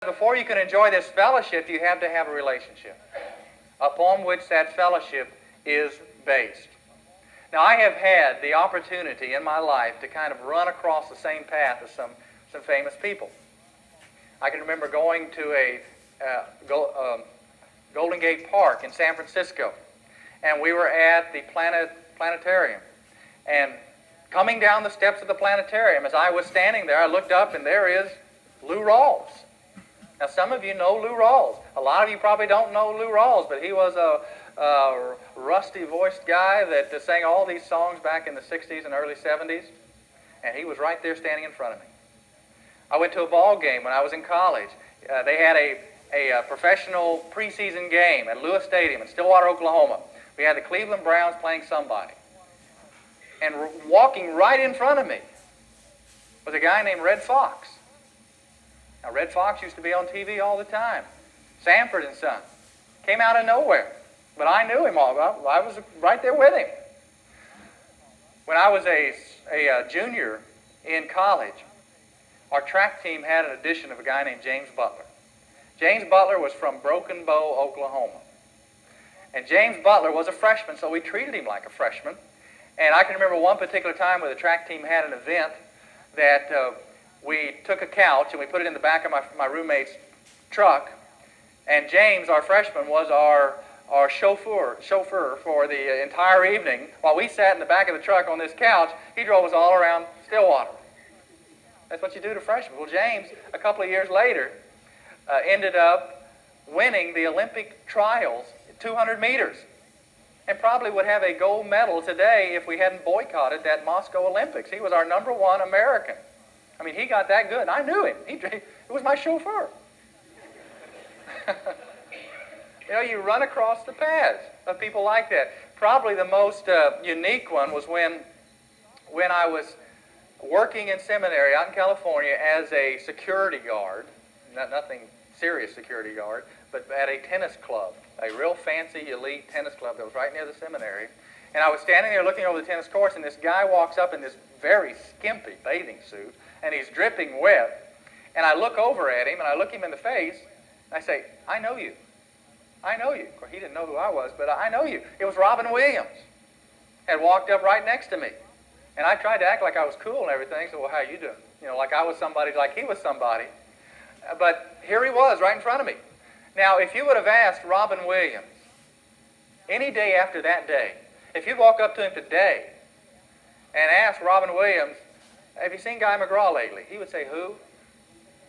Before you can enjoy this fellowship, you have to have a relationship upon which that fellowship is based. Now, I have had the opportunity in my life to kind of run across the same path as some famous people. I can remember going to a Golden Gate Park in San Francisco, and we were at the planetarium. And coming down the steps of the planetarium, as I was standing there, I looked up, and there is Lou Rawls. Now, some of you know Lou Rawls. A lot of you probably don't know Lou Rawls, but he was a rusty-voiced guy that sang all these songs back in the 60s and early 70s, and he was right there standing in front of me. I went to a ball game when I was in college. They had a professional preseason game at Lewis Stadium in Stillwater, Oklahoma. We had the Cleveland Browns playing somebody. And walking right in front of me was a guy named Red Fox. Now, Red Fox used to be on TV all the time. Sanford and Son. Came out of nowhere. But I knew him all. I was right there with him. When I was a junior in college, our track team had an addition of a guy named James Butler. James Butler was from Broken Bow, Oklahoma. And James Butler was a freshman, so we treated him like a freshman. And I can remember one particular time where the track team had an event that we took a couch and we put it in the back of my roommate's truck. And James, our freshman, was our chauffeur for the entire evening. While we sat in the back of the truck on this couch, he drove us all around Stillwater. That's what you do to freshmen. Well, James, a couple of years later, ended up winning the Olympic trials at 200 meters. And probably would have a gold medal today if we hadn't boycotted that Moscow Olympics. He was our #1 American. I mean, he got that good. And I knew him. It was my chauffeur. You know, you run across the paths of people like that. Probably the most unique one was when I was working in seminary out in California as a security guard, nothing serious security guard, but at a tennis club, a real fancy elite tennis club that was right near the seminary. And I was standing there looking over the tennis courts, and this guy walks up in this very skimpy bathing suit, and he's dripping wet. And I look over at him, and I look him in the face, and I say, "I know you. I know you." Of course, he didn't know who I was, but I know you. It was Robin Williams. Had walked up right next to me. And I tried to act like I was cool and everything. So, "Well, how you doing?" You know, like I was somebody, like he was somebody. But here he was right in front of me. Now, if you would have asked Robin Williams any day after that day, if you walk up to him today and ask Robin Williams, "Have you seen Guy McGraw lately?" He would say, "Who?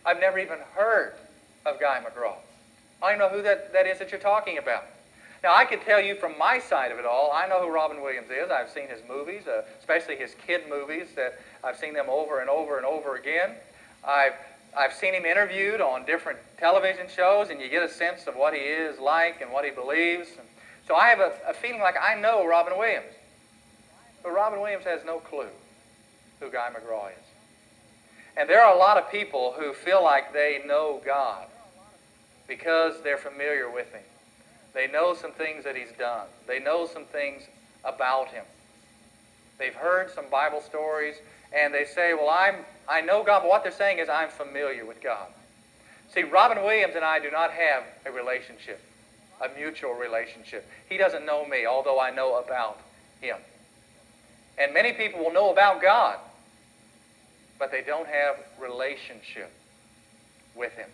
I've never even heard of Guy McGraw. I don't know who that is that you're talking about." Now, I can tell you from my side of it all, I know who Robin Williams is. I've seen his movies, especially his kid movies. That I've seen them over and over and over again. I've seen him interviewed on different television shows, and you get a sense of what he is like and what he believes. So I have a feeling like I know Robin Williams. But Robin Williams has no clue who Guy McGraw is. And there are a lot of people who feel like they know God because they're familiar with him. They know some things that he's done. They know some things about him. They've heard some Bible stories, and they say, "Well, I know God," but what they're saying is, "I'm familiar with God." See, Robin Williams and I do not have a relationship, a mutual relationship. He doesn't know me, although I know about him. And many people will know about God, but they don't have relationship with him.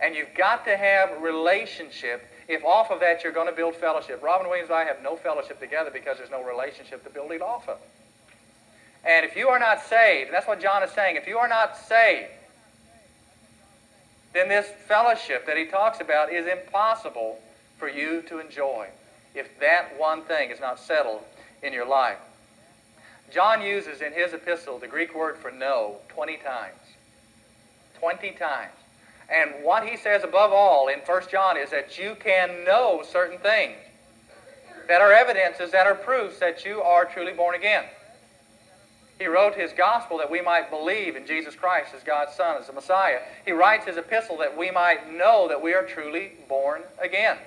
And you've got to have relationship if off of that you're going to build fellowship. Robin Williams and I have no fellowship together because there's no relationship to build it off of. And if you are not saved, and that's what John is saying, if you are not saved, then this fellowship that he talks about is impossible for you to enjoy if that one thing is not settled in your life. John uses in his epistle the Greek word for know 20 times. 20 times. And what he says above all in 1 John is that you can know certain things that are evidences, that are proofs that you are truly born again. He wrote his gospel that we might believe in Jesus Christ as God's Son, as the Messiah. He writes his epistle that we might know that we are truly born again.